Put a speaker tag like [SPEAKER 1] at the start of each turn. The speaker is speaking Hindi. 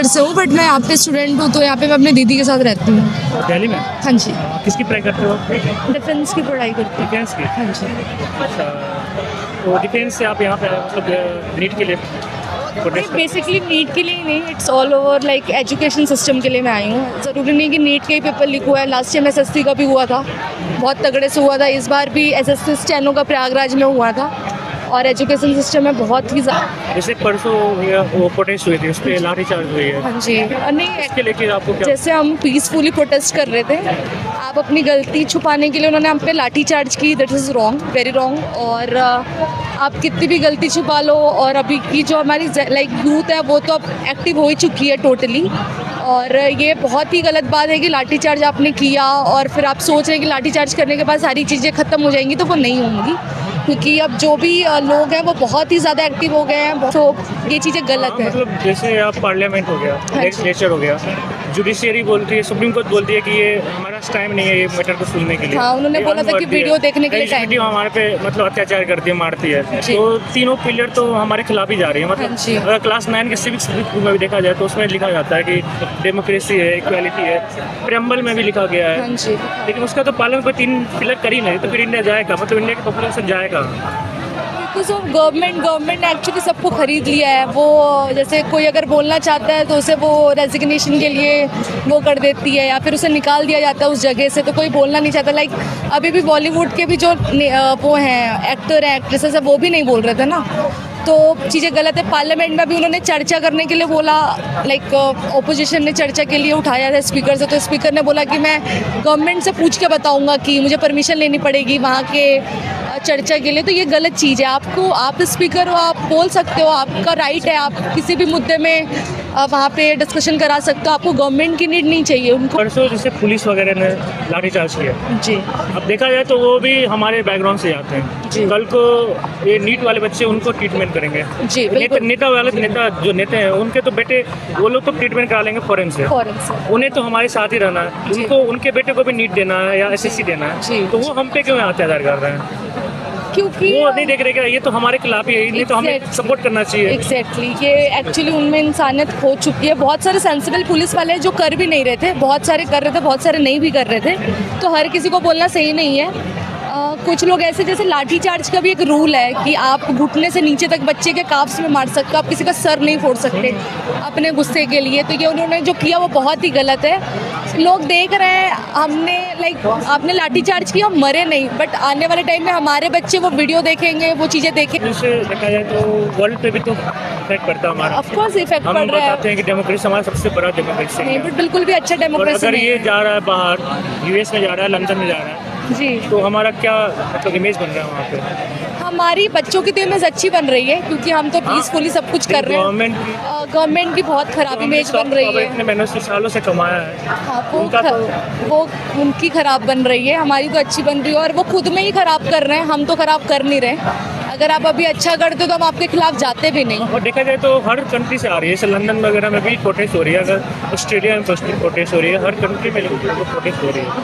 [SPEAKER 1] चंडीगढ़ से हूँ, बट मैं यहाँ पे स्टूडेंट हूँ, तो यहाँ पे मैं अपनी दीदी के साथ रहती हूँ।
[SPEAKER 2] दिल्ली में
[SPEAKER 1] हाँ जी,
[SPEAKER 2] किसकी पढ़ाई करते हो?
[SPEAKER 1] डिफेंस की पढ़ाई करती हूँ।
[SPEAKER 2] डिफेंस की।
[SPEAKER 1] हाँ जी।
[SPEAKER 2] अच्छा, तो डिफेंस से आप यहाँ पे मतलब नीट के लिए प्रोटेस्ट
[SPEAKER 1] बेसिकली नीट के लिए ही नहीं, it's all over like education system के लिए मैं आई हूँ। ज़रूरी नहीं कि नीट के ही पेपर लीक हुआ है, लास्ट टाइम एसएससी का भी हुआ था, बहुत तगड़े से हुआ था। इस बार भी एसएससी स्टेनो का प्रयागराज में हुआ था, और एजुकेशन सिस्टम में बहुत ही ज़्यादा।
[SPEAKER 2] जैसे परसों वो प्रोटेस्ट हुई थी, उस पर लाठीचार्ज हुई है,
[SPEAKER 1] हाँ जी, नहीं
[SPEAKER 2] इसके लेके आपको क्या?
[SPEAKER 1] जैसे हम पीसफुली प्रोटेस्ट कर रहे थे, आप अपनी गलती छुपाने के लिए उन्होंने हम पे लाठी चार्ज की, that is wrong, very wrong. और आप कितनी भी गलती छुपा लो, और अभी की जो हमारी लाइक यूथ है वो तो अब एक्टिव हो ही चुकी है टोटली। और ये बहुत ही गलत बात है कि लाठी चार्ज आपने किया और फिर आप सोच रहे हैं कि लाठी चार्ज करने के बाद सारी चीज़ें ख़त्म हो जाएंगी, तो वो नहीं होंगी, क्योंकि अब जो भी लोग हैं वो बहुत ही ज़्यादा एक्टिव हो गए हैं, तो ये चीज़ें गलत है।
[SPEAKER 2] मतलब जैसे आप पार्लियामेंट हो गया, लेजिस्लेचर हो गया, जुडिशियरी बोलती है, सुप्रीम कोर्ट बोलती है कि ये हमारा टाइम नहीं है ये मैटर को सुनने के लिए।
[SPEAKER 1] हाँ, उन्होंने
[SPEAKER 2] ये
[SPEAKER 1] बोला था कि
[SPEAKER 2] अनवर्दी
[SPEAKER 1] वीडियो
[SPEAKER 2] है।
[SPEAKER 1] देखने के लिए टाइम
[SPEAKER 2] वीडियो हमारे पे मतलब अत्याचार करती है, मारती है,
[SPEAKER 1] जी।
[SPEAKER 2] तो तीनों पिलर तो हमारे खिलाफ ही जा रही है।
[SPEAKER 1] हाँ
[SPEAKER 2] मतलब
[SPEAKER 1] जी।
[SPEAKER 2] अगर क्लास 9 के सिविक्स में भी देखा जाए तो उसमें लिखा जाता है कि डेमोक्रेसी है, इक्वालिटी है, प्रेम्बल में भी लिखा गया है,
[SPEAKER 1] हाँ जी।
[SPEAKER 2] लेकिन उसका तो पालन कोई 3 पिलर कर ही नहीं, तो फिर इंडिया जाएगा, मतलब इंडिया की पॉपुलेशन जाएगा।
[SPEAKER 1] तो गवर्नमेंट एक्चुअली सबको खरीद लिया है। वो जैसे कोई अगर बोलना चाहता है तो उसे वो रेजिग्नेशन के लिए वो कर देती है, या फिर उसे निकाल दिया जाता है उस जगह से, तो कोई बोलना नहीं चाहता। लाइक अभी भी बॉलीवुड के भी जो वो हैं एक्टर हैं, एक्ट्रेसेस है, वो भी नहीं बोल रहे थे ना, तो चीज़ें गलत है। पार्लियामेंट में भी उन्होंने चर्चा करने के लिए बोला, लाइक ओपोजिशन ने चर्चा के लिए उठाया था स्पीकर से, तो स्पीकर ने बोला कि मैं गवर्नमेंट से पूछ के बताऊंगा कि मुझे परमिशन लेनी पड़ेगी वहाँ के चर्चा के लिए। तो ये गलत चीज़ है। आप स्पीकर हो, आप बोल सकते हो, आपका राइट है, आप किसी भी मुद्दे में वहाँ पे डिस्कशन करा सकते हो, आपको गवर्नमेंट की नीड नहीं चाहिए उनको।
[SPEAKER 2] परसों जैसे पुलिस वगैरह ने लाठीचार्ज किया,
[SPEAKER 1] जी
[SPEAKER 2] अब देखा जाए तो वो भी हमारे बैकग्राउंड से आते हैं।
[SPEAKER 1] जी।
[SPEAKER 2] कल को ये नीट वाले बच्चे उनको ट्रीटमेंट करेंगे।
[SPEAKER 1] जी, बिल्कुल।
[SPEAKER 2] नेता वाले नेता जो नेता हैं उनके तो बेटे वो लोग तो ट्रीटमेंट करा लेंगे फॉरेन से,
[SPEAKER 1] फॉरेन से।
[SPEAKER 2] उन्हें तो हमारे साथ ही रहना है,
[SPEAKER 1] जी।
[SPEAKER 2] उनको उनके बेटे को भी नीट देना है या एसएससी देना
[SPEAKER 1] जी।
[SPEAKER 2] है, तो वो हम पे क्यों अत्याचार कर रहे हैं?
[SPEAKER 1] क्योंकि
[SPEAKER 2] वो नहीं देख रहे कि ये तो हमारे खिलाफ ही है, इन्हें तो हमें
[SPEAKER 1] Exactly.
[SPEAKER 2] सपोर्ट करना चाहिए।
[SPEAKER 1] एग्जैक्टली ये एक्चुअली उनमें इंसानियत खो चुकी है। बहुत सारे सेंसिबल पुलिस वाले हैं जो कर भी नहीं रहे थे, बहुत सारे कर रहे थे, बहुत सारे नहीं भी कर रहे थे, तो हर किसी को बोलना सही नहीं है। कुछ लोग ऐसे, जैसे लाठी चार्ज का भी एक रूल है कि आप घुटने से नीचे तक बच्चे के काफ्स में मार सकते हो, आप किसी का सर नहीं फोड़ सकते अपने गुस्से के लिए। तो ये उन्होंने जो किया वो बहुत ही गलत है। लोग देख रहे हैं, हमने लाइक आपने लाठी चार्ज किया, हम मरे नहीं, बट आने वाले टाइम में हमारे बच्चे वो वीडियो देखेंगे, वो चीज़ें देखेंगे।
[SPEAKER 2] जैसे देखा जाए तो वर्ल्ड पे भी तो इफेक्ट पड़ता है हमारा।
[SPEAKER 1] ऑफ कोर्स इफेक्ट
[SPEAKER 2] हम
[SPEAKER 1] पड़ रहा
[SPEAKER 2] बताते
[SPEAKER 1] है।
[SPEAKER 2] हैं कि डेमोक्रेसी हमारा सबसे बड़ा डेमोक्रेसी
[SPEAKER 1] नहीं,
[SPEAKER 2] है,
[SPEAKER 1] बट बिल्कुल भी अच्छा
[SPEAKER 2] और
[SPEAKER 1] डेमोक्रेसी
[SPEAKER 2] अगर
[SPEAKER 1] नहीं
[SPEAKER 2] ये
[SPEAKER 1] है।
[SPEAKER 2] जा रहा है बाहर, यूएस में जा रहा है, लंदन में जा रहा है,
[SPEAKER 1] जी,
[SPEAKER 2] तो हमारा क्या मतलब इमेज बन रहा है वहाँ पे?
[SPEAKER 1] हमारी बच्चों की तो इमेज अच्छी बन रही है, क्योंकि हम तो पीसफुली सब कुछ कर रहे हैं। गवर्नमेंट की बहुत खराब इमेज बन रही है।
[SPEAKER 2] इतने मेहनत से सालों से कमाया है,
[SPEAKER 1] हाँ,
[SPEAKER 2] उनका
[SPEAKER 1] वो उनकी खराब बन रही है, हमारी तो अच्छी बन रही है। और वो खुद में ही खराब कर रहे हैं, हम तो खराब कर नहीं रहे। अगर आप अभी अच्छा करते हो तो हम आपके खिलाफ जाते भी नहीं।
[SPEAKER 2] और देखा जाए तो हर कंट्री से आ रही है, जैसे लंदन वगैरह में भी प्रोटेस्ट हो रही है, अगर ऑस्ट्रेलिया में प्रोटेस्ट हो रही है, हर कंट्री में प्रोटेस्ट हो रही है।